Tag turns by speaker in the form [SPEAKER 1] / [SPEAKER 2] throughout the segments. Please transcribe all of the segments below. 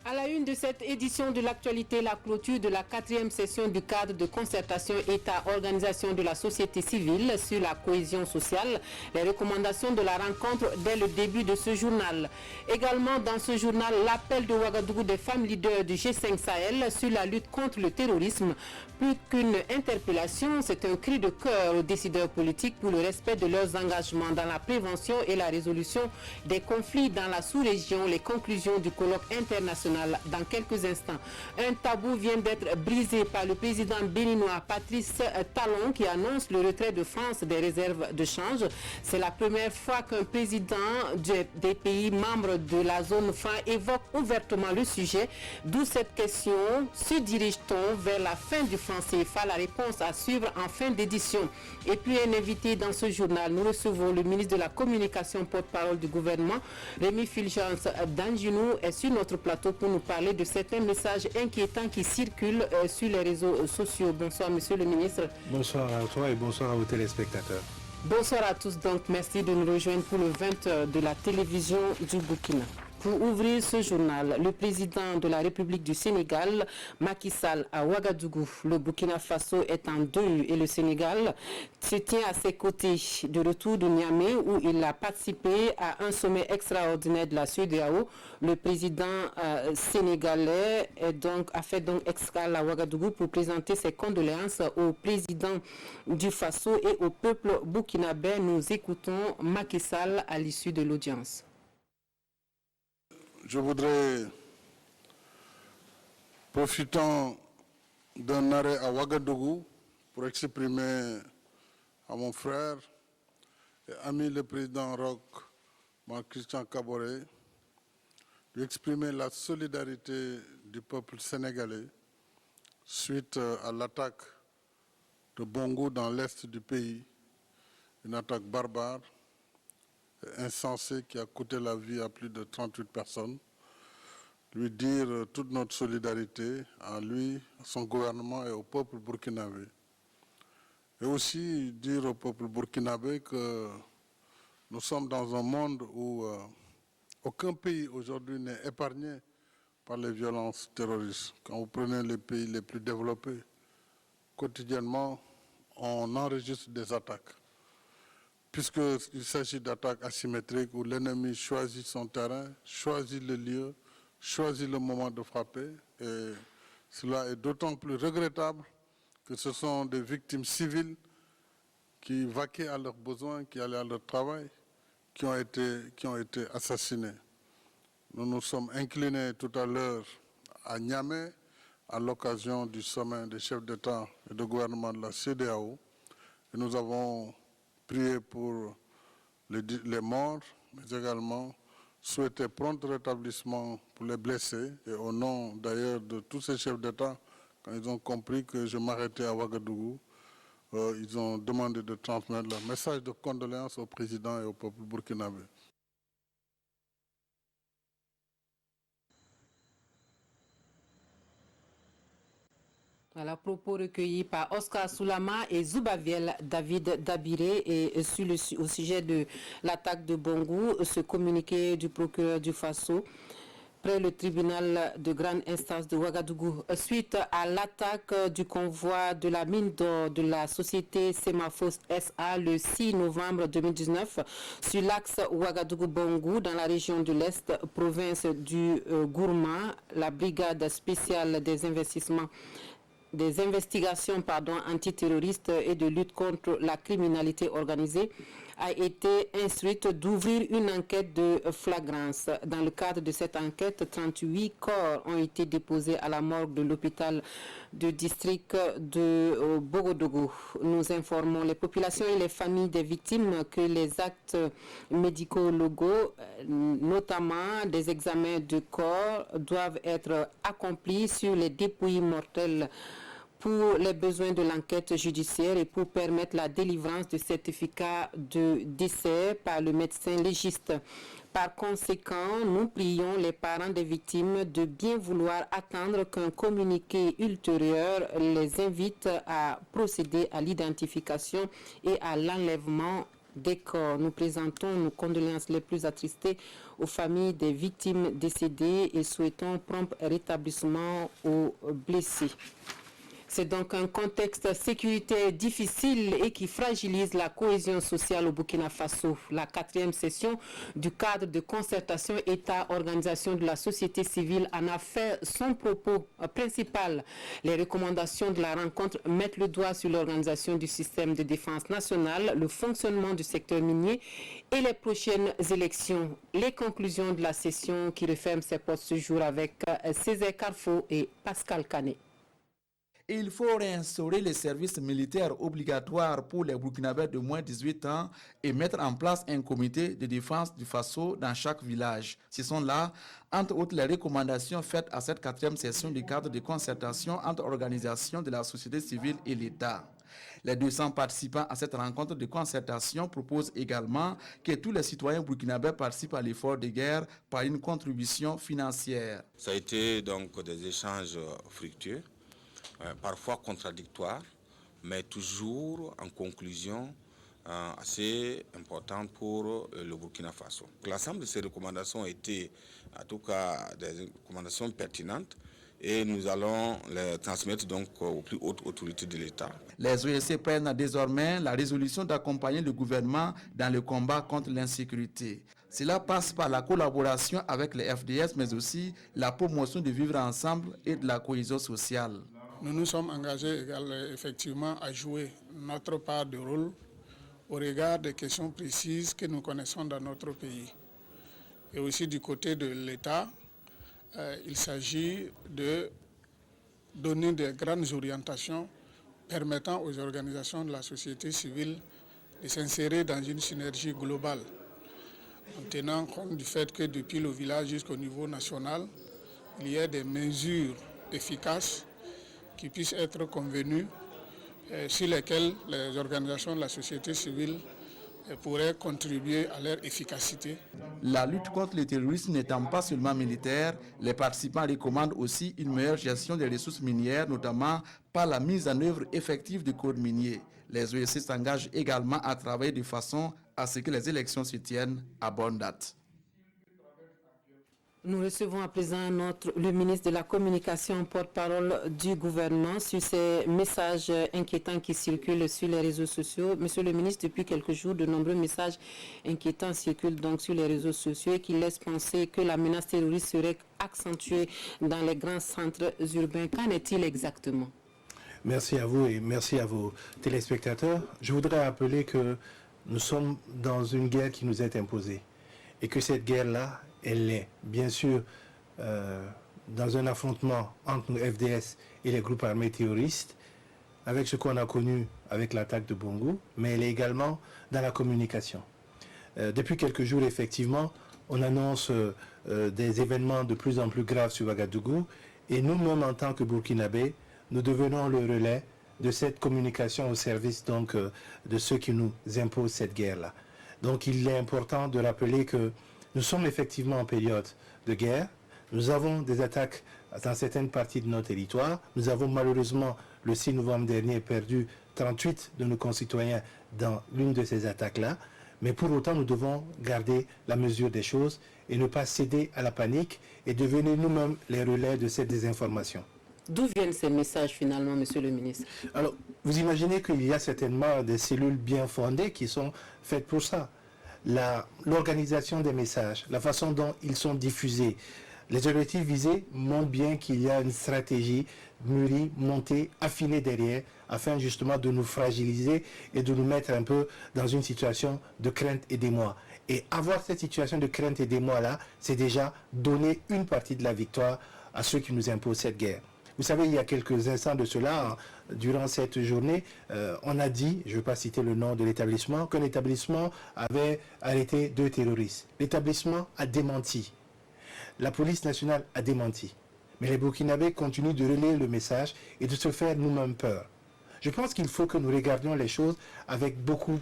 [SPEAKER 1] À la une de cette édition de l'actualité, la clôture de la 4e session du cadre de concertation État-Organisation de la société civile sur la cohésion sociale, les recommandations de la rencontre dès le début de ce journal. Également dans ce journal, l'appel de Ouagadougou des femmes leaders du G5 Sahel sur la lutte contre le terrorisme. Plus qu'une interpellation, c'est un cri de cœur aux décideurs politiques pour le respect de leurs engagements dans la prévention et la résolution des conflits dans la sous-région. Les conclusions du colloque international dans quelques instants. Un tabou vient d'être brisé par le président béninois Patrice Talon qui annonce le retrait de France des réserves de change. C'est la première fois qu'un président des pays membres de la zone franc évoque ouvertement le sujet. D'où cette question, se dirige-t-on vers la fin du franc CFA? La réponse à suivre en fin d'édition. Et puis un invité dans ce journal, nous recevons le ministre de la Communication, porte-parole du gouvernement, Rémi Fulgence Danginou, est sur notre plateau pour nous parler de certains messages inquiétants qui circulent sur les réseaux sociaux. Bonsoir, monsieur le ministre.
[SPEAKER 2] Bonsoir à toi et bonsoir à vos téléspectateurs.
[SPEAKER 1] Bonsoir à tous, donc merci de nous rejoindre pour le 20h de la télévision du Burkina. Pour ouvrir ce journal, le président de la République du Sénégal, Macky Sall, à Ouagadougou. Le Burkina Faso est en deuil et le Sénégal se tient à ses côtés. De retour de Niamey où il a participé à un sommet extraordinaire de la CEDEAO, le président sénégalais a fait donc escale à Ouagadougou pour présenter ses condoléances au président du Faso et au peuple burkinabé. Nous écoutons Macky Sall à l'issue de l'audience.
[SPEAKER 3] Je voudrais, profitant d'un arrêt à Ouagadougou, pour exprimer à mon frère et ami le président Roch, Marc-Christian Kaboré, lui exprimer la solidarité du peuple sénégalais suite à l'attaque de Bongo dans l'est du pays, une attaque barbare, insensé qui a coûté la vie à plus de 38 personnes, lui dire toute notre solidarité à lui, à son gouvernement et au peuple burkinabé. Et aussi dire au peuple burkinabé que nous sommes dans un monde où aucun pays aujourd'hui n'est épargné par les violences terroristes. Quand vous prenez les pays les plus développés, quotidiennement, on enregistre des attaques. Puisqu'il s'agit d'attaques asymétriques où l'ennemi choisit son terrain, choisit le lieu, choisit le moment de frapper. Et cela est d'autant plus regrettable que ce sont des victimes civiles qui vaquaient à leurs besoins, qui allaient à leur travail, qui ont été assassinés. Nous nous sommes inclinés tout à l'heure à Niamey à l'occasion du sommet des chefs d'État et de gouvernement de la CEDEAO. Et nous avons prier pour les morts, mais également souhaiter prompt rétablissement pour les blessés. Et au nom d'ailleurs de tous ces chefs d'État, quand ils ont compris que je m'arrêtais à Ouagadougou, ils ont demandé de transmettre leur message de condoléances au président et au peuple burkinabé.
[SPEAKER 1] Voilà, propos recueillis par Oscar Soulama et Zoubaviel David Dabiré et au sujet de l'attaque de Bongo, ce communiqué du procureur du Faso près le tribunal de grande instance de Ouagadougou. Suite à l'attaque du convoi de la mine d'or de la société Semafos SA le 6 novembre 2019 sur l'axe Ouagadougou-Bongo dans la région de l'Est, province du Gourma, la brigade spéciale des investigations antiterroristes et de lutte contre la criminalité organisée a été instruite d'ouvrir une enquête de flagrance. Dans le cadre de cette enquête, 38 corps ont été déposés à la morgue de l'hôpital du district de Bogodougou. Nous informons les populations et les familles des victimes que les actes médico-légaux, notamment des examens de corps, doivent être accomplis sur les dépouilles mortelles pour les besoins de l'enquête judiciaire et pour permettre la délivrance de certificats de décès par le médecin légiste. Par conséquent, nous prions les parents des victimes de bien vouloir attendre qu'un communiqué ultérieur les invite à procéder à l'identification et à l'enlèvement décor. Nous présentons nos condoléances les plus attristées aux familles des victimes décédées et souhaitons prompt rétablissement aux blessés. C'est donc un contexte sécuritaire difficile et qui fragilise la cohésion sociale au Burkina Faso. La 4e session du cadre de concertation État-organisation de la société civile en a fait son propos principal. Les recommandations de la rencontre mettent le doigt sur l'organisation du système de défense nationale, le fonctionnement du secteur minier et les prochaines élections. Les conclusions de la session qui referme ses portes ce jour avec Césaire Carrefour et Pascal Canet.
[SPEAKER 4] Il faut réinstaurer les services militaires obligatoires pour les Burkinabés de moins de 18 ans et mettre en place un comité de défense du Faso dans chaque village. Ce sont là, entre autres, les recommandations faites à cette 4e session du cadre de concertation entre organisations de la société civile et l'État. Les 200 participants à cette rencontre de concertation proposent également que tous les citoyens burkinabés participent à l'effort de guerre par une contribution financière.
[SPEAKER 5] Ça a été donc des échanges fructueux. Parfois contradictoires, mais toujours en conclusion assez importante pour le Burkina Faso. L'ensemble de ces recommandations ont été, en tout cas, des recommandations pertinentes et nous allons les transmettre donc aux plus hautes autorités de l'État.
[SPEAKER 4] Les OSC prennent désormais la résolution d'accompagner le gouvernement dans le combat contre l'insécurité. Cela passe par la collaboration avec les FDS, mais aussi la promotion de vivre ensemble et de la cohésion sociale.
[SPEAKER 6] Nous nous sommes engagés effectivement à jouer notre part de rôle au regard des questions précises que nous connaissons dans notre pays. Et aussi du côté de l'État, il s'agit de donner des grandes orientations permettant aux organisations de la société civile de s'insérer dans une synergie globale, en tenant compte du fait que depuis le village jusqu'au niveau national, il y a des mesures efficaces qui puissent être convenues, sur lesquelles les organisations de la société civile pourraient contribuer à leur efficacité.
[SPEAKER 4] La lutte contre le terrorisme n'étant pas seulement militaire, les participants recommandent aussi une meilleure gestion des ressources minières, notamment par la mise en œuvre effective du code minier. Les OSC s'engagent également à travailler de façon à ce que les élections se tiennent à bonne date.
[SPEAKER 1] Nous recevons à présent le ministre de la Communication, porte-parole du gouvernement, sur ces messages inquiétants qui circulent sur les réseaux sociaux. Monsieur le ministre, depuis quelques jours, de nombreux messages inquiétants circulent donc sur les réseaux sociaux et qui laissent penser que la menace terroriste serait accentuée dans les grands centres urbains. Qu'en est-il exactement?
[SPEAKER 2] Merci à vous et merci à vos téléspectateurs. Je voudrais rappeler que nous sommes dans une guerre qui nous est imposée et que cette guerre-là, elle est bien sûr dans un affrontement entre nos FDS et les groupes armés terroristes, avec ce qu'on a connu avec l'attaque de Bongo, mais elle est également dans la communication. Depuis quelques jours, effectivement, on annonce des événements de plus en plus graves sur Ouagadougou, et nous-mêmes, en tant que Burkinabés, nous devenons le relais de cette communication au service donc, de ceux qui nous imposent cette guerre-là. Donc il est important de rappeler que nous sommes effectivement en période de guerre. Nous avons des attaques dans certaines parties de nos territoires. Nous avons malheureusement, le 6 novembre dernier, perdu 38 de nos concitoyens dans l'une de ces attaques-là. Mais pour autant, nous devons garder la mesure des choses et ne pas céder à la panique et devenir nous-mêmes les relais de cette désinformation.
[SPEAKER 1] D'où viennent ces messages finalement, monsieur le ministre?
[SPEAKER 2] Alors, vous imaginez qu'il y a certainement des cellules bien fondées qui sont faites pour ça. L'organisation des messages, la façon dont ils sont diffusés, les objectifs visés montrent bien qu'il y a une stratégie mûrie, montée, affinée derrière, afin justement de nous fragiliser et de nous mettre un peu dans une situation de crainte et d'émoi. Et avoir cette situation de crainte et d'émoi-là, c'est déjà donner une partie de la victoire à ceux qui nous imposent cette guerre. Vous savez, il y a quelques instants de cela, durant cette journée, on a dit, je ne vais pas citer le nom de l'établissement, qu'un établissement avait arrêté 2 terroristes. L'établissement a démenti. La police nationale a démenti. Mais les Burkinabés continuent de relayer le message et de se faire nous-mêmes peur. Je pense qu'il faut que nous regardions les choses avec beaucoup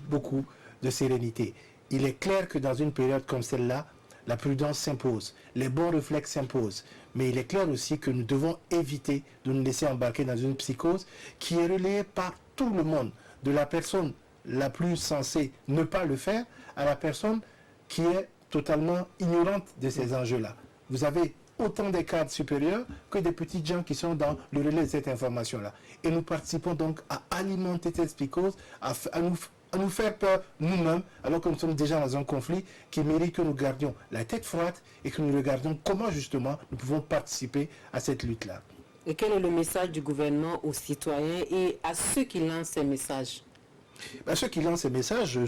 [SPEAKER 2] de sérénité. Il est clair que dans une période comme celle-là, la prudence s'impose, les bons réflexes s'imposent. Mais il est clair aussi que nous devons éviter de nous laisser embarquer dans une psychose qui est relayée par tout le monde, de la personne la plus censée ne pas le faire à la personne qui est totalement ignorante de ces enjeux-là. Vous avez autant des cadres supérieurs que des petits gens qui sont dans le relais de cette information-là. Et nous participons donc à alimenter cette psychose, à nous faire peur nous-mêmes, alors que nous sommes déjà dans un conflit qui mérite que nous gardions la tête froide et que nous regardions comment justement nous pouvons participer à cette lutte-là.
[SPEAKER 1] Et quel est le message du gouvernement aux citoyens et à ceux qui lancent ces messages?
[SPEAKER 2] Ceux qui lancent ces messages,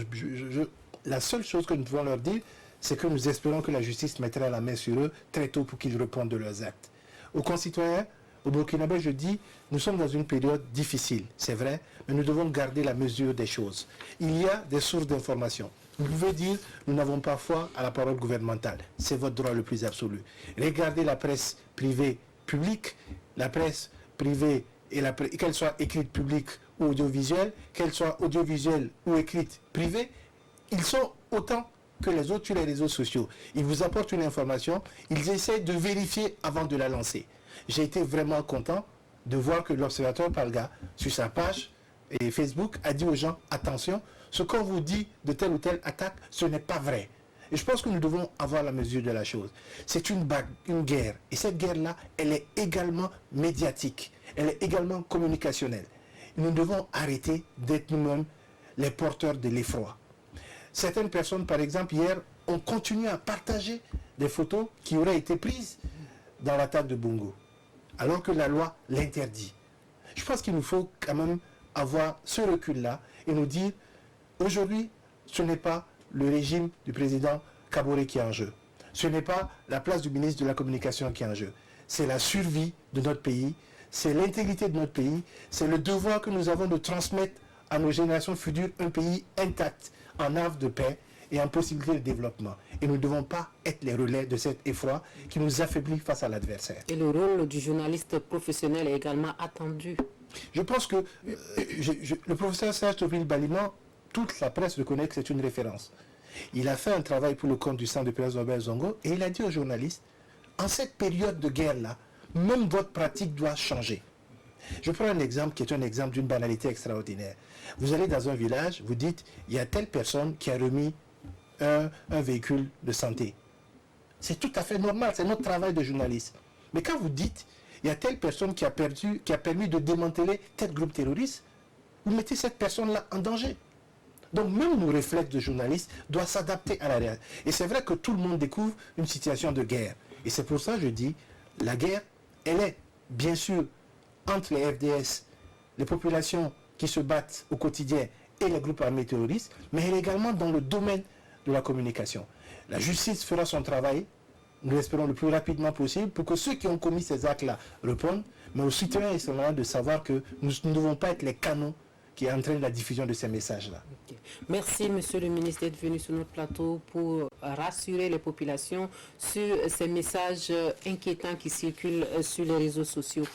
[SPEAKER 2] la seule chose que nous devons leur dire, c'est que nous espérons que la justice mettra la main sur eux très tôt pour qu'ils répondent de leurs actes. Aux concitoyens, au Burkinabé, je dis, nous sommes dans une période difficile, c'est vrai, mais nous devons garder la mesure des choses. Il y a des sources d'information. Vous pouvez dire, nous n'avons pas foi à la parole gouvernementale. C'est votre droit le plus absolu. Regardez la presse privée publique, la presse privée, qu'elle soit écrite publique ou audiovisuelle, qu'elle soit audiovisuelle ou écrite privée, ils sont autant que les autres sur les réseaux sociaux. Ils vous apportent une information, ils essaient de vérifier avant de la lancer. J'ai été vraiment content de voir que l'Observateur Palga, sur sa page et Facebook, a dit aux gens, attention, ce qu'on vous dit de telle ou telle attaque, ce n'est pas vrai. Et je pense que nous devons avoir la mesure de la chose. C'est une guerre. Et cette guerre-là, elle est également médiatique. Elle est également communicationnelle. Nous devons arrêter d'être nous-mêmes les porteurs de l'effroi. Certaines personnes, par exemple, hier, ont continué à partager des photos qui auraient été prises dans l'attaque de Bongo, alors que la loi l'interdit. Je pense qu'il nous faut quand même avoir ce recul-là et nous dire, aujourd'hui, ce n'est pas le régime du président Kaboré qui est en jeu. Ce n'est pas la place du ministre de la Communication qui est en jeu. C'est la survie de notre pays, c'est l'intégrité de notre pays, c'est le devoir que nous avons de transmettre à nos générations futures un pays intact, en havre de paix et en possibilité de développement. Et nous ne devons pas être les relais de cet effroi qui nous affaiblit face à l'adversaire.
[SPEAKER 1] Et le rôle du journaliste professionnel est également attendu.
[SPEAKER 2] Je pense que le professeur Serge Topil Baliman, toute la presse reconnaît que c'est une référence. Il a fait un travail pour le compte du centre de presse Robert Zongo et il a dit aux journalistes, en cette période de guerre-là, même votre pratique doit changer. Je prends un exemple qui est un exemple d'une banalité extraordinaire. Vous allez dans un village, vous dites, il y a telle personne qui a remis un véhicule de santé. C'est tout à fait normal, c'est notre travail de journaliste. Mais quand vous dites, il y a telle personne qui a permis de démanteler tel groupe terroriste, vous mettez cette personne-là en danger. Donc même nos réflexes de journalistes doivent s'adapter à la réalité. Et c'est vrai que tout le monde découvre une situation de guerre. Et c'est pour ça que je dis, la guerre, elle est bien sûr entre les FDS, les populations qui se battent au quotidien et les groupes armés terroristes, mais elle est également dans le domaine de la communication. La justice fera son travail, nous l'espérons le plus rapidement possible, pour que ceux qui ont commis ces actes-là répondent, mais aux citoyens et citoyennes de savoir que nous ne devons pas être les canons qui entraînent la diffusion de ces messages-là.
[SPEAKER 1] Okay. Merci, Monsieur le ministre, d'être venu sur notre plateau pour rassurer les populations sur ces messages inquiétants qui circulent sur les réseaux sociaux.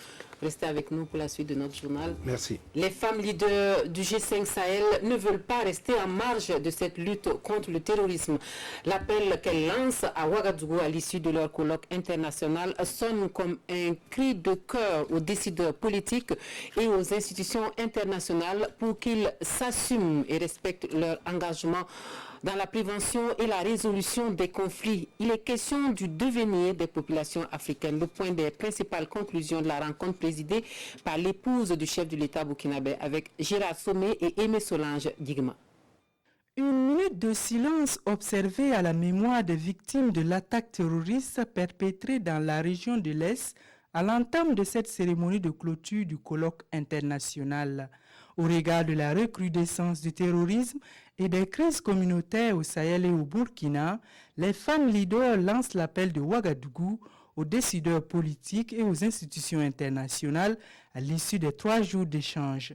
[SPEAKER 1] Restez avec nous pour la suite de notre journal.
[SPEAKER 2] Merci.
[SPEAKER 1] Les femmes leaders du G5 Sahel ne veulent pas rester en marge de cette lutte contre le terrorisme. L'appel qu'elles lancent à Ouagadougou à l'issue de leur colloque international sonne comme un cri de cœur aux décideurs politiques et aux institutions internationales pour qu'ils s'assument et respectent leur engagement dans la prévention et la résolution des conflits. Il est question du devenir des populations africaines. Le point des principales conclusions de la rencontre présidée par l'épouse du chef de l'État burkinabé avec Gérard Somé et Aimé Solange Digma.
[SPEAKER 7] Une minute de silence observée à la mémoire des victimes de l'attaque terroriste perpétrée dans la région de l'Est à l'entame de cette cérémonie de clôture du colloque international. Au regard de la recrudescence du terrorisme et des crises communautaires au Sahel et au Burkina, les femmes leaders lancent l'appel de Ouagadougou aux décideurs politiques et aux institutions internationales à l'issue des 3 jours d'échange.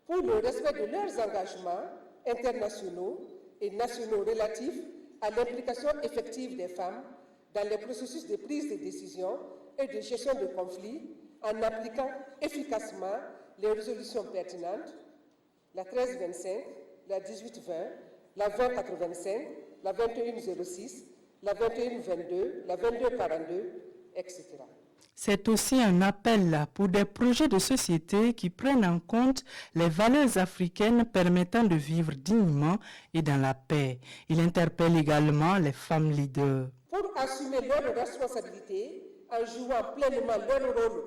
[SPEAKER 8] Pour le respect de leurs engagements internationaux et nationaux relatifs à l'implication effective des femmes dans les processus de prise de décision et de gestion de conflits en appliquant efficacement les résolutions pertinentes, la 1325, la 1820, la 2085, la 2106, la 2122, la 2242, etc.
[SPEAKER 7] C'est aussi un appel pour des projets de société qui prennent en compte les valeurs africaines permettant de vivre dignement et dans la paix. Il interpelle également les femmes leaders.
[SPEAKER 8] Pour assumer leurs responsabilités en jouant pleinement leur rôle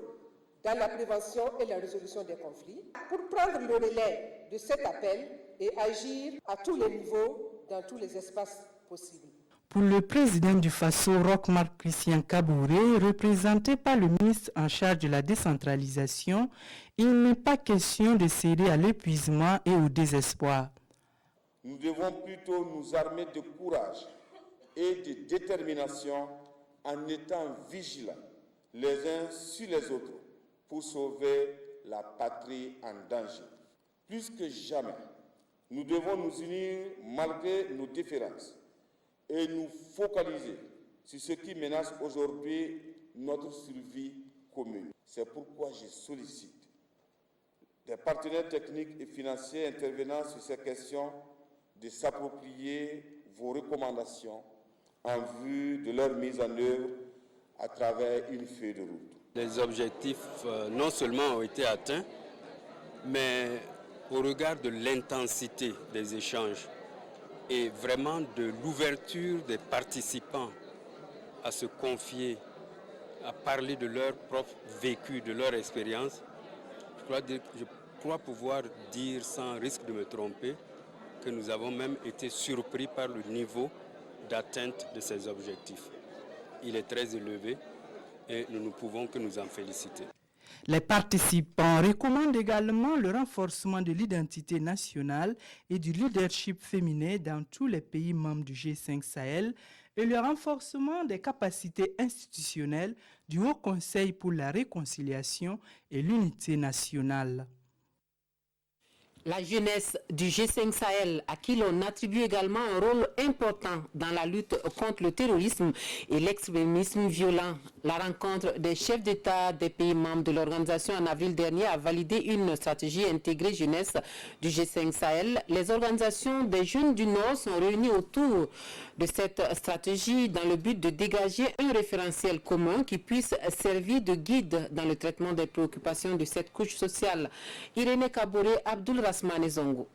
[SPEAKER 8] dans la prévention et la résolution des conflits, pour prendre le relais de cet appel et agir à tous les niveaux, dans tous les espaces possibles.
[SPEAKER 7] Pour le président du Faso, Roch-Marc Christian Kaboré, représenté par le ministre en charge de la décentralisation, il n'est pas question de céder à l'épuisement et au désespoir.
[SPEAKER 9] Nous devons plutôt nous armer de courage et de détermination en étant vigilants les uns sur les autres pour sauver la patrie en danger. Plus que jamais, nous devons nous unir malgré nos différences et nous focaliser sur ce qui menace aujourd'hui notre survie commune. C'est pourquoi je sollicite des partenaires techniques et financiers intervenant sur ces questions de s'approprier vos recommandations en vue de leur mise en œuvre à travers une feuille de route.
[SPEAKER 10] Les objectifs non seulement ont été atteints, mais au regard de l'intensité des échanges et vraiment de l'ouverture des participants à se confier, à parler de leur propre vécu, de leur expérience, je crois pouvoir dire sans risque de me tromper que nous avons même été surpris par le niveau d'atteinte de ces objectifs. Il est très élevé et nous ne pouvons que nous en féliciter.
[SPEAKER 7] Les participants recommandent également le renforcement de l'identité nationale et du leadership féminin dans tous les pays membres du G5 Sahel et le renforcement des capacités institutionnelles du Haut Conseil pour la réconciliation et l'unité nationale.
[SPEAKER 1] La jeunesse du G5 Sahel, à qui l'on attribue également un rôle important dans la lutte contre le terrorisme et l'extrémisme violent. La rencontre des chefs d'État des pays membres de l'organisation en avril dernier a validé une stratégie intégrée jeunesse du G5 Sahel. Les organisations des jeunes du Nord sont réunies autour de cette stratégie dans le but de dégager un référentiel commun qui puisse servir de guide dans le traitement des préoccupations de cette couche sociale. Irénée Kaboré, Abdul Rasmane Zongo.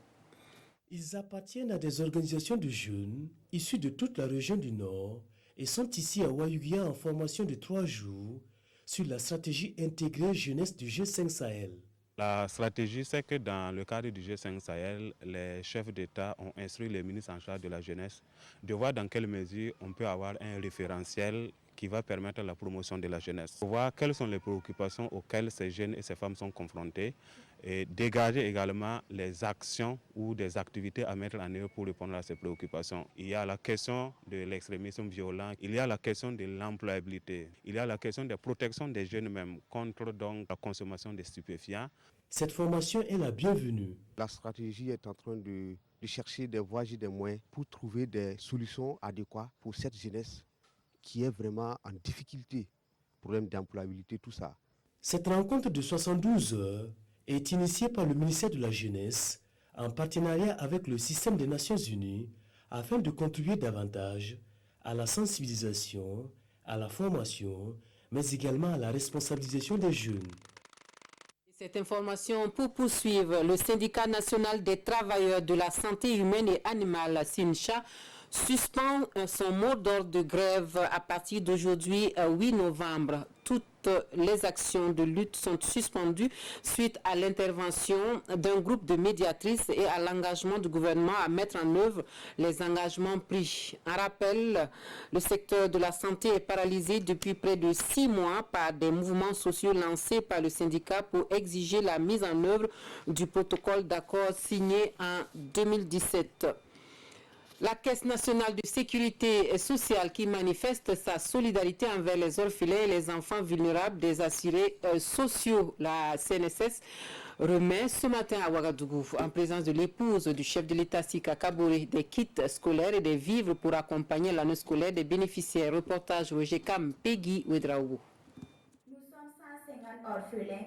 [SPEAKER 11] Ils appartiennent à des organisations de jeunes issus de toute la région du Nord et sont ici à Ouayouguia en formation de 3 jours sur la stratégie intégrée jeunesse du G5 Sahel.
[SPEAKER 12] La stratégie, c'est que dans le cadre du G5 Sahel, les chefs d'État ont instruit les ministres en charge de la jeunesse de voir dans quelle mesure on peut avoir un référentiel qui va permettre la promotion de la jeunesse. Pour voir quelles sont les préoccupations auxquelles ces jeunes et ces femmes sont confrontés et dégager également les actions ou des activités à mettre en œuvre pour répondre à ces préoccupations. Il y a la question de l'extrémisme violent, il y a la question de l'employabilité, il y a la question de la protection des jeunes même contre donc la consommation de stupéfiants.
[SPEAKER 11] Cette formation est la bienvenue.
[SPEAKER 13] La stratégie est en train de chercher des voies et des moyens pour trouver des solutions adéquates pour cette jeunesse qui est vraiment en difficulté, problème d'employabilité, tout ça.
[SPEAKER 11] Cette rencontre de 72 heures est initiée par le ministère de la Jeunesse en partenariat avec le système des Nations Unies afin de contribuer davantage à la sensibilisation, à la formation, mais également à la responsabilisation des jeunes.
[SPEAKER 1] Cette information pour poursuivre, le syndicat national des travailleurs de la santé humaine et animale, SINCHA, suspend son mot d'ordre de grève à partir d'aujourd'hui, 8 novembre. Toutes les actions de lutte sont suspendues suite à l'intervention d'un groupe de médiatrices et à l'engagement du gouvernement à mettre en œuvre les engagements pris. En rappel, le secteur de la santé est paralysé depuis près de 6 mois par des mouvements sociaux lancés par le syndicat pour exiger la mise en œuvre du protocole d'accord signé en 2017. La Caisse nationale de sécurité sociale qui manifeste sa solidarité envers les orphelins et les enfants vulnérables des assurés sociaux, la CNSS, remet ce matin à Ouagadougou, en présence de l'épouse du chef de l'État Sika Kaboré, des kits scolaires et des vivres pour accompagner l'année scolaire des bénéficiaires. Reportage Roger Kam, Peggy Ouedraougou.
[SPEAKER 14] Nous sommes 150 orphelins.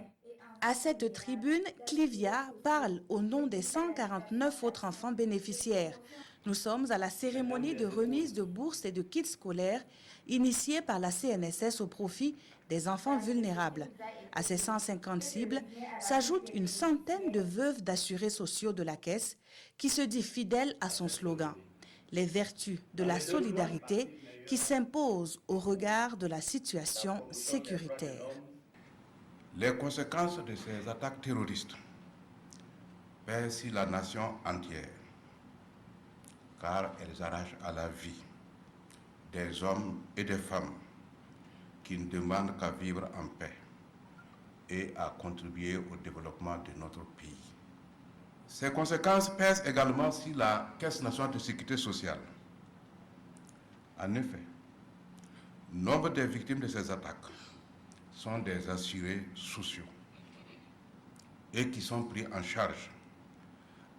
[SPEAKER 14] À cette tribune, Clivia parle au nom des 149 autres enfants bénéficiaires.
[SPEAKER 15] Nous sommes à la cérémonie de remise de bourses et de kits scolaires initiée par la CNSS au profit des enfants vulnérables. À ces 150 cibles s'ajoute une centaine de veuves d'assurés sociaux de la Caisse qui se dit fidèle à son slogan. Les vertus de la solidarité qui s'imposent au regard de la situation sécuritaire.
[SPEAKER 16] Les conséquences de ces attaques terroristes pèsent sur la nation entière, car elles arrachent à la vie des hommes et des femmes qui ne demandent qu'à vivre en paix et à contribuer au développement de notre pays. Ces conséquences pèsent également sur la Caisse nationale de sécurité sociale. En effet, nombre des victimes de ces attaques sont des assurés sociaux et qui sont pris en charge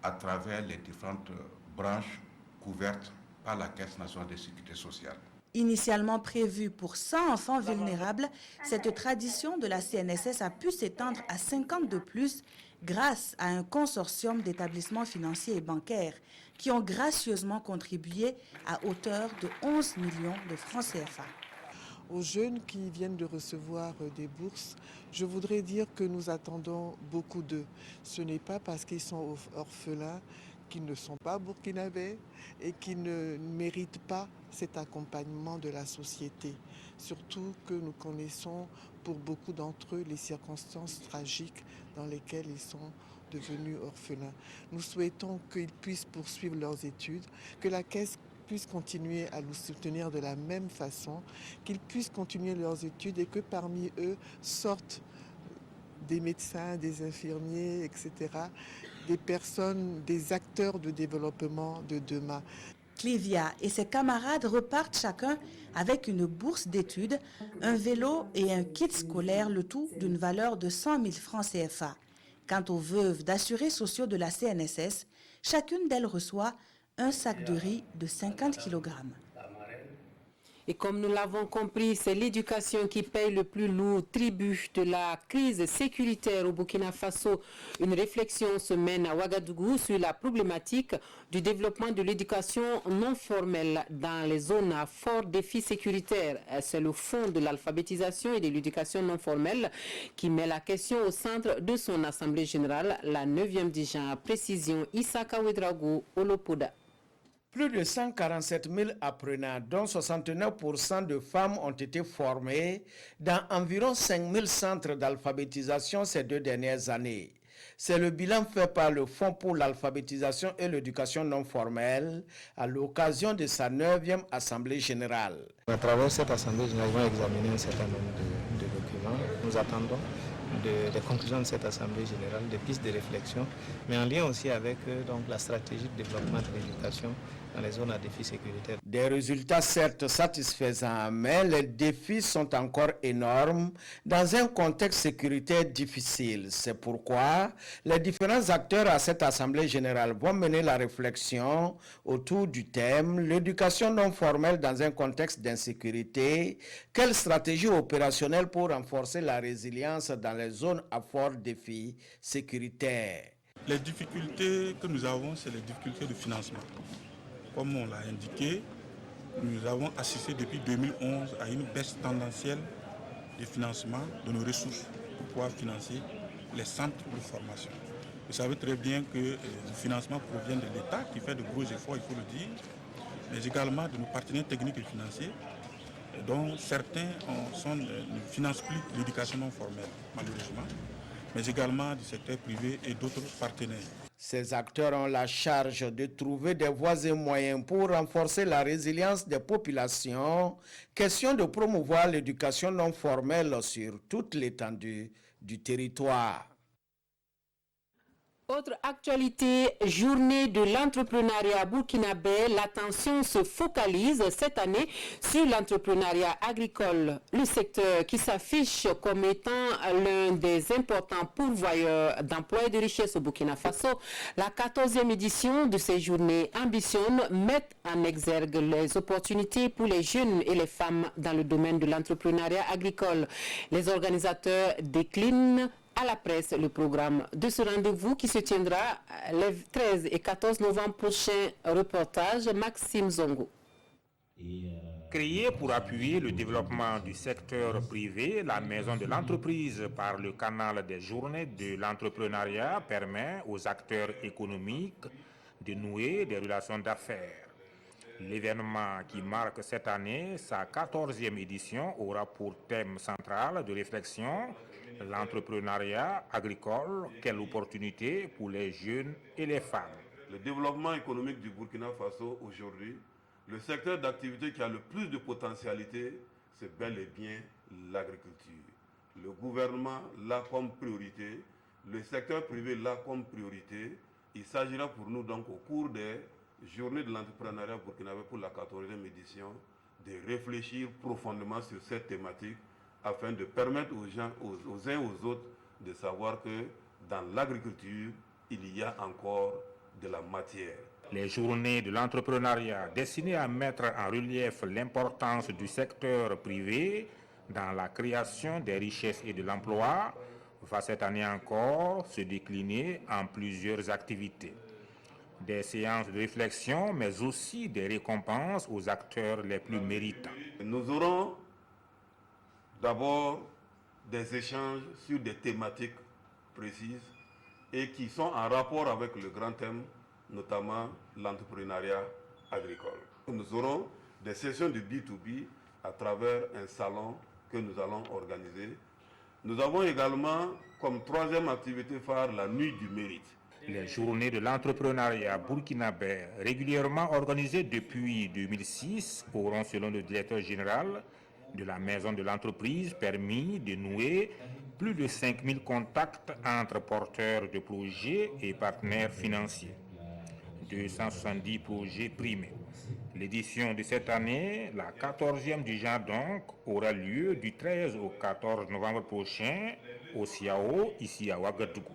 [SPEAKER 16] à travers les différentes branches couvertes par la Caisse nationale de sécurité sociale.
[SPEAKER 15] Initialement prévue pour 100 enfants vulnérables, cette tradition de la CNSS a pu s'étendre à 50 de plus grâce à un consortium d'établissements financiers et bancaires qui ont gracieusement contribué à hauteur de 11 millions de francs CFA.
[SPEAKER 17] Aux jeunes qui viennent de recevoir des bourses, je voudrais dire que nous attendons beaucoup d'eux. Ce n'est pas parce qu'ils sont orphelins qu'ils ne sont pas burkinabés et qui ne méritent pas cet accompagnement de la société. Surtout que nous connaissons pour beaucoup d'entre eux les circonstances tragiques dans lesquelles ils sont devenus orphelins. Nous souhaitons qu'ils puissent poursuivre leurs études, que la Caisse puisse continuer à nous soutenir de la même façon, qu'ils puissent continuer leurs études et que parmi eux sortent des médecins, des infirmiers, etc., des personnes, des acteurs de développement de demain.
[SPEAKER 15] Clivia et ses camarades repartent chacun avec une bourse d'études, un vélo et un kit scolaire, le tout d'une valeur de 100 000 francs CFA. Quant aux veuves d'assurés sociaux de la CNSS, chacune d'elles reçoit un sac de riz de 50 kg.
[SPEAKER 1] Et comme nous l'avons compris, c'est l'éducation qui paye le plus lourd tribut de la crise sécuritaire au Burkina Faso. Une réflexion se mène à Ouagadougou sur la problématique du développement de l'éducation non formelle dans les zones à fort défi sécuritaire. C'est le fond de l'alphabétisation et de l'éducation non formelle qui met la question au centre de son assemblée générale, la 9e d'Ijan. Précision Issaka Ouedraogo, Olopoda.
[SPEAKER 18] Plus de 147 000 apprenants, dont 69% de femmes, ont été formés dans environ 5 000 centres d'alphabétisation ces 2 dernières années. C'est le bilan fait par le Fonds pour l'alphabétisation et l'éducation non formelle à l'occasion de sa 9e Assemblée générale.
[SPEAKER 19] À travers cette Assemblée générale, nous avons examiné un certain nombre de documents. Nous attendons des conclusions de cette Assemblée générale, des pistes de réflexion, mais en lien aussi avec donc, la stratégie de développement de l'éducation dans les zones à défi sécuritaire.
[SPEAKER 18] Des résultats certes satisfaisants, mais les défis sont encore énormes dans un contexte sécuritaire difficile. C'est pourquoi les différents acteurs à cette Assemblée générale vont mener la réflexion autour du thème « L'éducation non formelle dans un contexte d'insécurité ». Quelle stratégie opérationnelle pour renforcer la résilience dans les zones à fort défi sécuritaire?
[SPEAKER 20] Les difficultés que nous avons, c'est les difficultés de financement. Comme on l'a indiqué, nous avons assisté depuis 2011 à une baisse tendancielle de financement de nos ressources pour pouvoir financer les centres de formation. Vous savez très bien que le financement provient de l'État qui fait de gros efforts, il faut le dire, mais également de nos partenaires techniques et financiers, dont certains ne financent plus l'éducation non formelle, malheureusement, mais également du secteur privé et d'autres partenaires.
[SPEAKER 18] Ces acteurs ont la charge de trouver des voies et moyens pour renforcer la résilience des populations. Question de promouvoir l'éducation non formelle sur toute l'étendue du territoire.
[SPEAKER 1] Autre actualité, journée de l'entrepreneuriat burkinabé, l'attention se focalise cette année sur l'entrepreneuriat agricole, le secteur qui s'affiche comme étant l'un des importants pourvoyeurs d'emplois et de richesses au Burkina Faso. La 14e édition de ces journées ambitionne mettre en exergue les opportunités pour les jeunes et les femmes dans le domaine de l'entrepreneuriat agricole. Les organisateurs déclinent à la presse le programme de ce rendez-vous qui se tiendra les 13 et 14 novembre prochains. Reportage Maxime Zongo.
[SPEAKER 21] Créée pour appuyer le développement du secteur privé, la Maison de l'entreprise par le canal des journées de l'entrepreneuriat permet aux acteurs économiques de nouer des relations d'affaires. L'événement qui marque cette année sa 14e édition aura pour thème central de réflexion l'entrepreneuriat agricole, quelle opportunité pour les jeunes et les femmes.
[SPEAKER 22] Le développement économique du Burkina Faso aujourd'hui, le secteur d'activité qui a le plus de potentialité, c'est bel et bien l'agriculture. Le gouvernement l'a comme priorité, le secteur privé l'a comme priorité. Il s'agira pour nous donc au cours des journées de l'entrepreneuriat burkinabé pour la 14e édition de réfléchir profondément sur cette thématique afin de permettre aux gens, aux uns et aux autres de savoir que dans l'agriculture, il y a encore de la matière.
[SPEAKER 21] Les journées de l'entrepreneuriat destinées à mettre en relief l'importance du secteur privé dans la création des richesses et de l'emploi va cette année encore se décliner en plusieurs activités. Des séances de réflexion, mais aussi des récompenses aux acteurs les plus méritants.
[SPEAKER 22] Nous aurons d'abord des échanges sur des thématiques précises et qui sont en rapport avec le grand thème, notamment l'entrepreneuriat agricole. Nous aurons des sessions de B2B à travers un salon que nous allons organiser. Nous avons également comme troisième activité phare la nuit du mérite.
[SPEAKER 21] Les journées de l'entrepreneuriat burkinabé, régulièrement organisées depuis 2006, auront, selon le directeur général de la Maison de l'entreprise, permis de nouer plus de 5000 contacts entre porteurs de projets et partenaires financiers. 270 projets primés. L'édition de cette année, la 14e du genre donc, aura lieu du 13 au 14 novembre prochain au Siao, ici à Ouagadougou.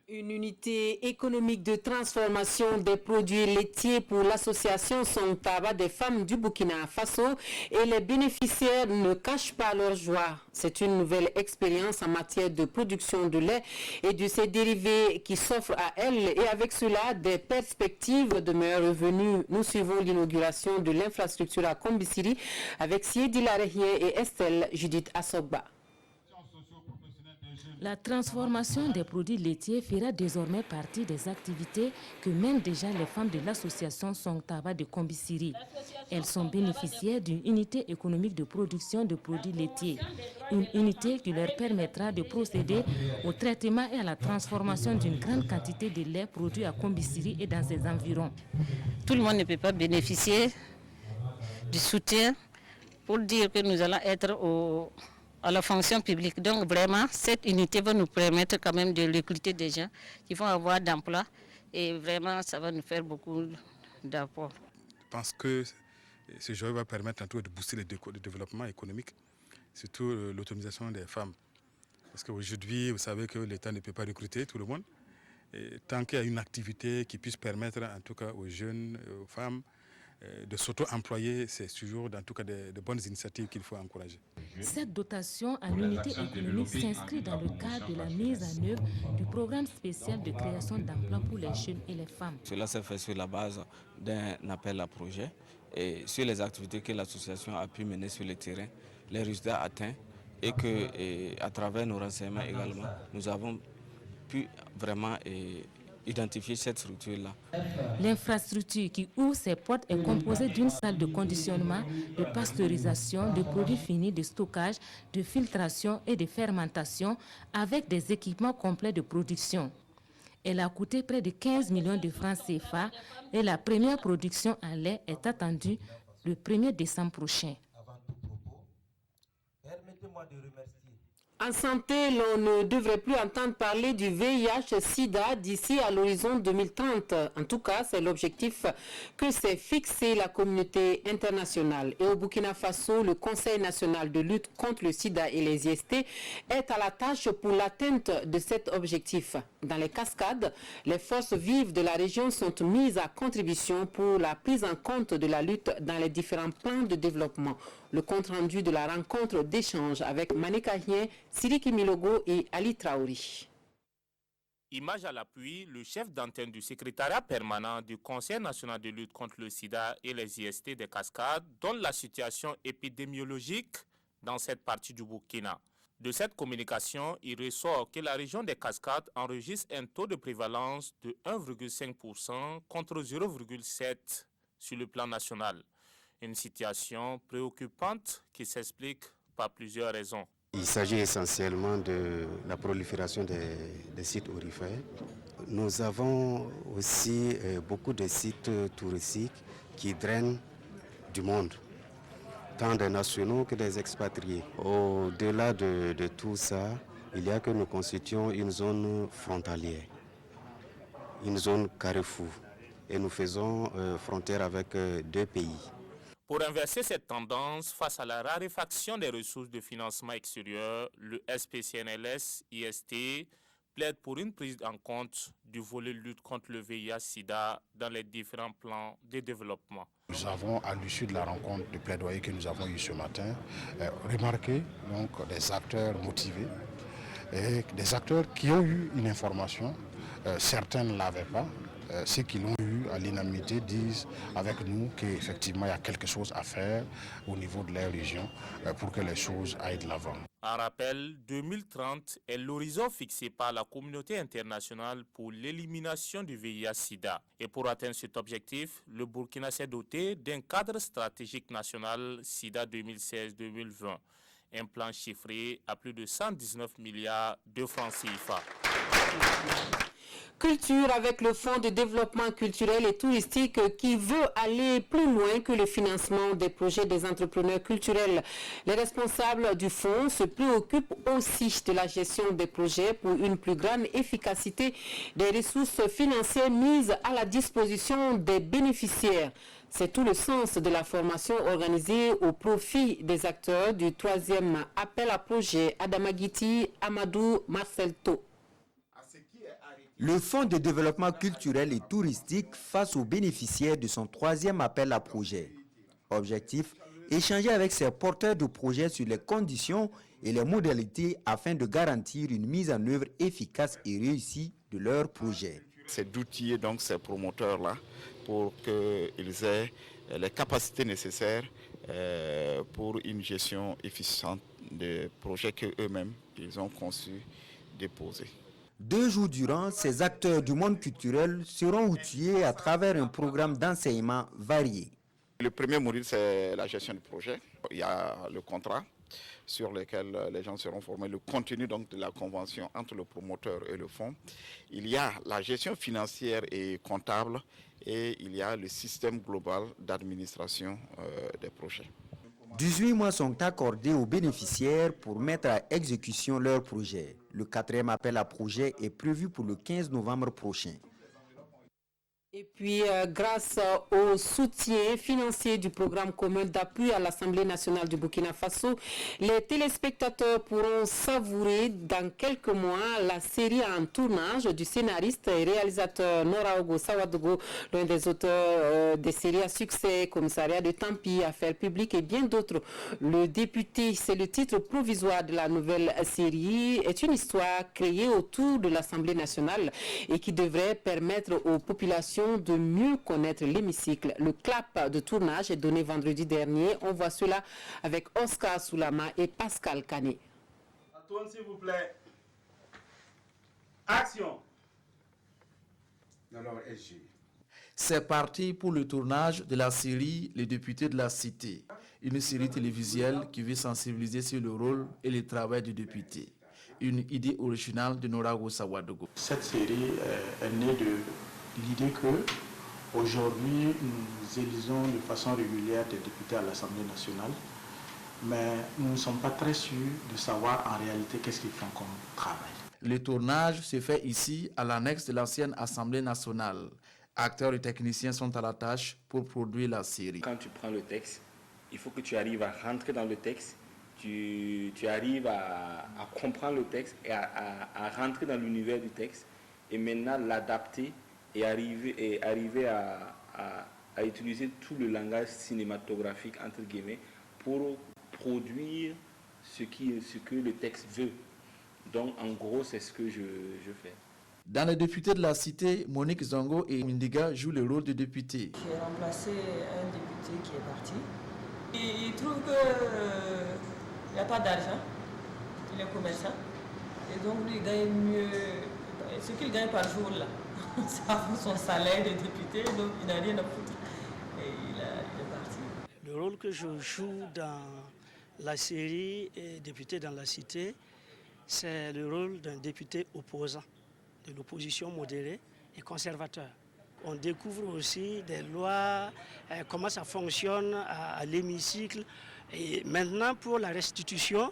[SPEAKER 1] Une unité économique de transformation des produits laitiers pour l'association Songtaba des femmes du Burkina Faso et les bénéficiaires ne cachent pas leur joie. C'est une nouvelle expérience en matière de production de lait et de ses dérivés qui s'offrent à elles et avec cela des perspectives de meilleurs revenus. Nous suivons l'inauguration de l'infrastructure à Kombisiri avec Siedi Larehien et Estelle Judith Asogba.
[SPEAKER 23] La transformation des produits laitiers fera désormais partie des activités que mènent déjà les femmes de l'association Songtaba de Kombisiri. Elles sont bénéficiaires d'une unité économique de production de produits laitiers. Une unité qui leur permettra de procéder au traitement et à la transformation d'une grande quantité de lait produit à Kombisiri et dans ses environs.
[SPEAKER 24] Tout le monde ne peut pas bénéficier du soutien pour dire que nous allons être à la fonction publique. Donc vraiment, cette unité va nous permettre quand même de recruter des gens qui vont avoir d'emploi et vraiment, ça va nous faire beaucoup d'apport.
[SPEAKER 25] Je pense que ce jeu va permettre en tout cas de booster le développement économique, surtout l'autonomisation des femmes. Parce qu'aujourd'hui, vous savez que l'État ne peut pas recruter tout le monde. Et tant qu'il y a une activité qui puisse permettre en tout cas aux jeunes, aux femmes, de s'auto-employer, c'est toujours dans tout cas de bonnes initiatives qu'il faut encourager.
[SPEAKER 23] Cette dotation en unité économique s'inscrit dans le cadre de la mise en œuvre du programme spécial de création d'emplois pour les jeunes et les femmes.
[SPEAKER 26] Cela s'est fait sur la base d'un appel à projet et sur les activités que l'association a pu mener sur le terrain, les résultats atteints et que à travers nos renseignements également, nous avons pu vraiment identifier cette structure-là.
[SPEAKER 23] L'infrastructure qui ouvre ses portes est composée d'une salle de conditionnement, de pasteurisation, de produits finis, de stockage, de filtration et de fermentation avec des équipements complets de production. Elle a coûté près de 15 millions de francs CFA et la première production en lait est attendue le 1er décembre prochain.
[SPEAKER 27] Permettez-moi de remercier.
[SPEAKER 1] En santé, l'on ne devrait plus entendre parler du VIH-Sida d'ici à l'horizon 2030. En tout cas, c'est l'objectif que s'est fixé la communauté internationale. Et au Burkina Faso, le Conseil national de lutte contre le sida et les IST est à la tâche pour l'atteinte de cet objectif. Dans les cascades, les forces vives de la région sont mises à contribution pour la prise en compte de la lutte dans les différents plans de développement. Le compte-rendu de la rencontre d'échange avec Mané Kahien, Siriki Milogo et Ali Traori.
[SPEAKER 2] Image à l'appui, le chef d'antenne du secrétariat permanent du Conseil national de lutte contre le sida et les IST des Cascades donne la situation épidémiologique dans cette partie du Burkina. De cette communication, il ressort que la région des Cascades enregistre un taux de prévalence de 1,5% contre 0,7% sur le plan national. Une situation préoccupante qui s'explique par plusieurs raisons.
[SPEAKER 3] Il s'agit essentiellement de la prolifération des sites aurifères. Nous avons aussi beaucoup de sites touristiques qui drainent du monde, tant des nationaux que des expatriés. Au-delà de tout ça, il y a que nous constituons une zone frontalière, une zone carrefour, et nous faisons frontière avec 2 pays.
[SPEAKER 2] Pour inverser cette tendance, face à la raréfaction des ressources de financement extérieur, le SPCNLS-IST plaide pour une prise en compte du volet lutte contre le VIH-Sida dans les différents plans de développement.
[SPEAKER 4] Nous avons, à l'issue de la rencontre de plaidoyer que nous avons eue ce matin, remarqué donc, des acteurs motivés et des acteurs qui ont eu une information. Certains ne l'avaient pas. Ceux qui l'ont eu à l'unanimité disent avec nous qu'effectivement il y a quelque chose à faire au niveau de la région pour que les choses aillent de l'avant.
[SPEAKER 2] En rappel, 2030 est l'horizon fixé par la communauté internationale pour l'élimination du VIH-Sida. Et pour atteindre cet objectif, le Burkina s'est doté d'un cadre stratégique national Sida 2016-2020. Un plan chiffré à plus de 119 milliards de francs CFA.
[SPEAKER 1] Culture avec le Fonds de développement culturel et touristique qui veut aller plus loin que le financement des projets des entrepreneurs culturels. Les responsables du fonds se préoccupent aussi de la gestion des projets pour une plus grande efficacité des ressources financières mises à la disposition des bénéficiaires. C'est tout le sens de la formation organisée au profit des acteurs du 3e appel à projet Adamagiti Amadou Marcelto.
[SPEAKER 5] Le Fonds de développement culturel et touristique face aux bénéficiaires de son 3e appel à projet. Objectif, échanger avec ses porteurs de projets sur les conditions et les modalités afin de garantir une mise en œuvre efficace et réussie de leurs projets.
[SPEAKER 6] C'est d'outiller donc ces promoteurs-là pour qu'ils aient les capacités nécessaires pour une gestion efficiente des projets qu'eux-mêmes ils ont conçus, déposés.
[SPEAKER 5] 2 jours durant, ces acteurs du monde culturel seront outillés à travers un programme d'enseignement varié.
[SPEAKER 6] Le premier module, c'est la gestion du projet. Il y a le contrat sur lequel les gens seront formés, le contenu donc de la convention entre le promoteur et le fonds. Il y a la gestion financière et comptable et il y a le système global d'administration des projets.
[SPEAKER 5] 18 mois sont accordés aux bénéficiaires pour mettre à exécution leur projet. Le 4e appel à projet est prévu pour le 15 novembre prochain.
[SPEAKER 1] Et puis, grâce au soutien financier du programme commun d'appui à l'Assemblée nationale du Burkina Faso, les téléspectateurs pourront savourer dans quelques mois la série en tournage du scénariste et réalisateur Noraogo Sawadogo, l'un des auteurs des séries à succès, Commissariat de Tampi, Affaires publiques et bien d'autres. Le député, c'est le titre provisoire de la nouvelle série, est une histoire créée autour de l'Assemblée nationale et qui devrait permettre aux populations de mieux connaître l'hémicycle. Le clap de tournage est donné vendredi dernier. On voit cela avec Oscar Soulama et Pascal Canet.
[SPEAKER 8] Antoine, s'il vous plaît. Action.
[SPEAKER 4] Alors, SG.
[SPEAKER 27] C'est parti pour le tournage de la série Les députés de la cité, une série télévisuelle qui veut sensibiliser sur le rôle et le travail du député. Une idée originale de Noraogo Sawadogo.
[SPEAKER 8] Cette série est née de l'idée que aujourd'hui nous élisons de façon régulière des députés à l'Assemblée nationale, mais nous ne sommes pas très sûrs de savoir en réalité qu'est-ce qu'ils font comme travail.
[SPEAKER 27] Le tournage se fait ici à l'annexe de l'ancienne Assemblée nationale. Acteurs et techniciens sont à la tâche pour produire la série.
[SPEAKER 28] Quand tu prends le texte, il faut que tu arrives à rentrer dans le texte, tu arrives à comprendre le texte et à rentrer dans l'univers du texte et maintenant l'adapter et arriver à utiliser tout le langage cinématographique, entre guillemets, pour produire ce que le texte veut. Donc en gros, c'est ce que je fais.
[SPEAKER 27] Dans les députés de la cité, Monique Zongo et Mindiga jouent le rôle de député.
[SPEAKER 7] J'ai remplacé un député qui est parti. Il trouve qu'il n'y a pas d'argent, il est commerçant. Et donc lui, il gagne mieux. Ce qu'il gagne par jour, là, ça vaut son salaire de député, donc il n'a rien à foutre. Et il est parti.
[SPEAKER 9] Le rôle que je joue dans la série Député dans la cité, c'est le rôle d'un député opposant, de l'opposition modérée et conservateur. On découvre aussi des lois, comment ça fonctionne à l'hémicycle. Et maintenant, pour la restitution,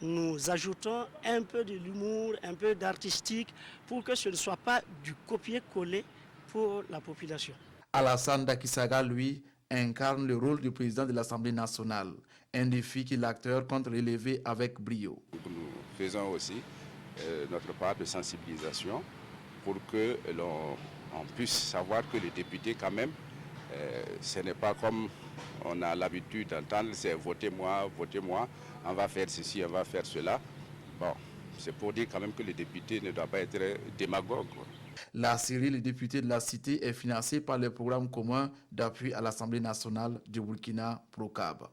[SPEAKER 9] nous ajoutons un peu de l'humour, un peu d'artistique, pour que ce ne soit pas du copier-coller pour la population.
[SPEAKER 27] Alassane Dakisaga, lui, incarne le rôle du président de l'Assemblée nationale, un défi que l'acteur compte relever avec brio.
[SPEAKER 10] Nous faisons aussi notre part de sensibilisation pour que l'on puisse savoir que les députés, quand même, ce n'est pas comme on a l'habitude d'entendre, c'est votez-moi, on va faire ceci, on va faire cela. Bon, c'est pour dire quand même que les députés ne doivent pas être démagogues.
[SPEAKER 27] La série Les députés de la cité est financée par le programme commun d'appui à l'Assemblée nationale du Burkina, PROCAB.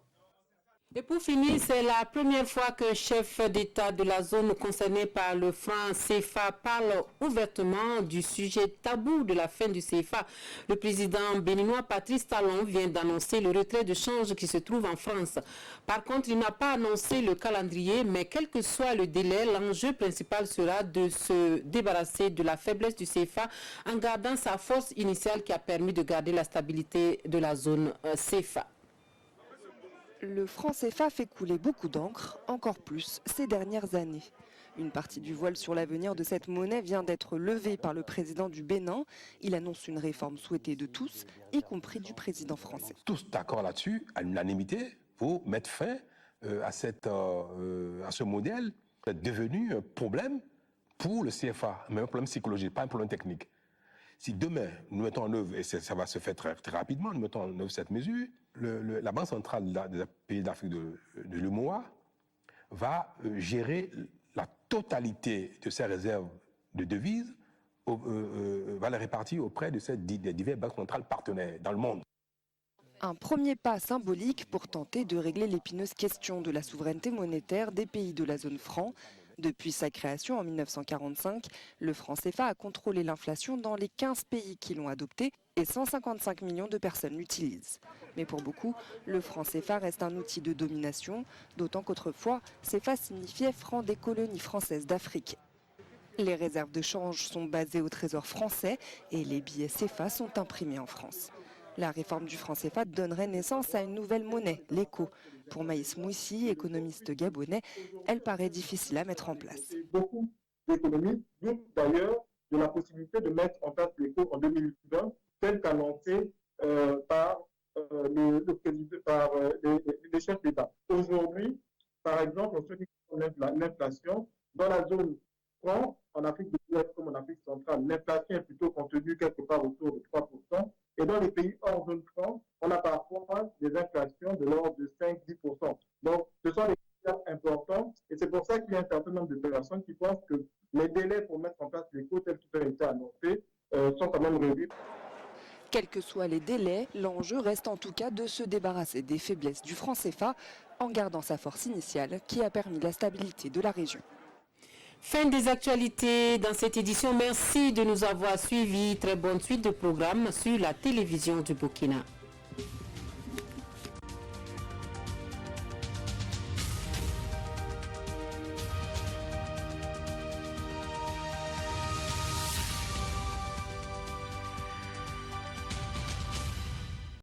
[SPEAKER 1] Et pour finir, c'est la première fois qu'un chef d'État de la zone concernée par le franc CFA parle ouvertement du sujet tabou de la fin du CFA. Le président béninois Patrice Talon vient d'annoncer le retrait de change qui se trouve en France. Par contre, il n'a pas annoncé le calendrier, mais quel que soit le délai, l'enjeu principal sera de se débarrasser de la faiblesse du CFA en gardant sa force initiale qui a permis de garder la stabilité de la zone CFA.
[SPEAKER 11] Le franc CFA fait couler beaucoup d'encre, encore plus ces dernières années. Une partie du voile sur l'avenir de cette monnaie vient d'être levée par le président du Bénin. Il annonce une réforme souhaitée de tous, y compris du président français.
[SPEAKER 12] Tous d'accord là-dessus, à l'unanimité, pour mettre fin à ce modèle qui est devenu un problème pour le CFA, mais un problème psychologique, pas un problème technique. Si demain, nous mettons en œuvre, et ça va se faire très, très rapidement, nous mettons en œuvre cette mesure, la Banque centrale des pays d'Afrique de l'UMOA va gérer la totalité de ses réserves de devises, va les répartir auprès de des diverses banques centrales partenaires dans le monde.
[SPEAKER 11] Un premier pas symbolique pour tenter de régler l'épineuse question de la souveraineté monétaire des pays de la zone franc. Depuis sa création en 1945, le franc CFA a contrôlé l'inflation dans les 15 pays qui l'ont adopté et 155 millions de personnes l'utilisent. Mais pour beaucoup, le franc CFA reste un outil de domination, d'autant qu'autrefois, CFA signifiait franc des colonies françaises d'Afrique. Les réserves de change sont basées au trésor français et les billets CFA sont imprimés en France. La réforme du franc CFA donnerait naissance à une nouvelle monnaie, l'éco. Pour Maïs Moussi, économiste gabonais, elle paraît difficile à mettre en place.
[SPEAKER 13] Beaucoup d'économistes doutent d'ailleurs de la possibilité de mettre en place l'éco en 2020, tel qu'annoncé par les chefs d'État. Aujourd'hui, par exemple, en ce qui concerne l'inflation, dans la zone franc, en Afrique de l'Ouest comme en Afrique centrale, l'inflation est plutôt contenue quelque part autour de 3%. Et dans les pays hors zone franc, on a parfois des inflations de l'ordre de 5-10%. Donc, ce sont des critères importants. Et c'est pour ça qu'il y a un certain nombre de personnes qui pensent que les délais pour mettre en place l'éco tels qu'ils ont été annoncés sont quand même réduits.
[SPEAKER 11] Quels que soient les délais, l'enjeu reste en tout cas de se débarrasser des faiblesses du franc CFA en gardant sa force initiale qui a permis la stabilité de la région.
[SPEAKER 1] Fin des actualités dans cette édition. Merci de nous avoir suivis. Très bonne suite de programmes sur la télévision du Burkina.